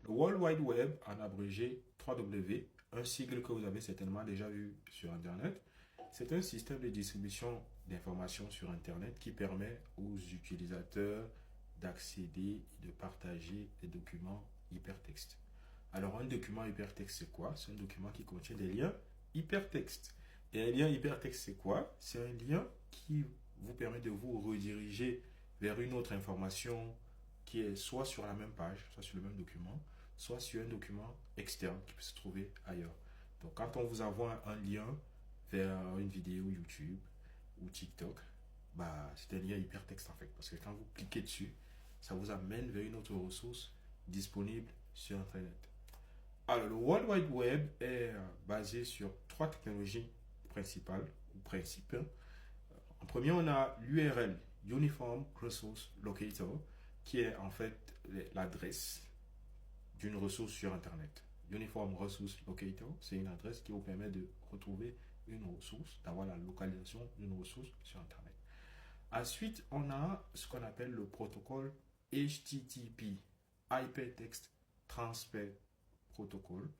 Le World Wide Web, en abrégé 3W, un sigle que vous avez certainement déjà vu sur Internet, c'est un système de distribution d'informations sur Internet qui permet aux utilisateurs d'accéder et de partager des documents hypertextes. Alors, un document hypertexte, c'est quoi? C'est un document qui contient des liens hypertextes. Et un lien hypertexte, c'est quoi? C'est un lien qui vous permet de vous rediriger vers une autre information qui est soit sur la même page, soit sur le même document, soit sur un document externe qui peut se trouver ailleurs. Donc, quand on vous envoie un lien vers une vidéo YouTube ou TikTok, bah, c'est un lien hypertexte en fait. Parce que quand vous cliquez dessus, ça vous amène vers une autre ressource disponible sur Internet. Alors, le World Wide Web est basé sur trois technologies principales ou principes. En premier, on a l'URL, Uniform Resource Locator, qui est en fait l'adresse d'une ressource sur Internet. Uniform Resource Locator, c'est une adresse qui vous permet de retrouver une ressource, d'avoir la localisation d'une ressource sur Internet. Ensuite, on a ce qu'on appelle le protocole HTTP, Hypertext Transfer Protocol.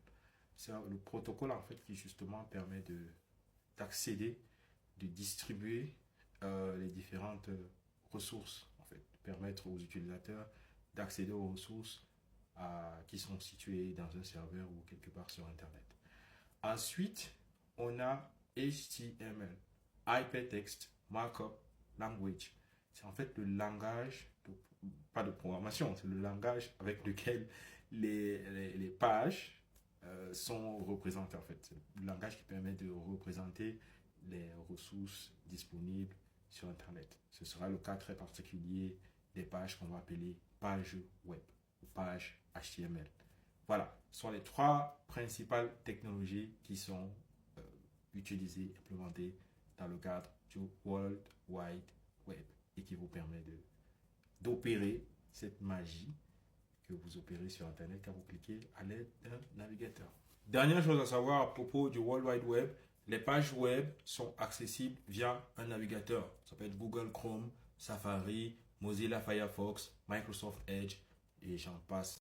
C'est le protocole en fait qui justement permet d'accéder, de distribuer les différentes ressources, en fait, de permettre aux utilisateurs d'accéder aux ressources qui sont situées dans un serveur ou quelque part sur Internet. Ensuite, on a HTML, Hypertext Markup Language. C'est en fait le langage, pas de programmation, c'est le langage avec lequel les pages sont représentées en fait. C'est le langage qui permet de représenter les ressources disponibles sur Internet. Ce sera le cas très particulier des pages qu'on va appeler pages web ou pages HTML. Voilà, ce sont les trois principales technologies qui sont utilisées, implémentées dans le cadre du World Wide Web et qui vous permet d'opérer cette magie que vous opérez sur Internet quand vous cliquez à l'aide d'un navigateur. Dernière chose à savoir à propos du World Wide Web, les pages web sont accessibles via un navigateur. Ça peut être Google Chrome, Safari, Mozilla Firefox, Microsoft Edge et j'en passe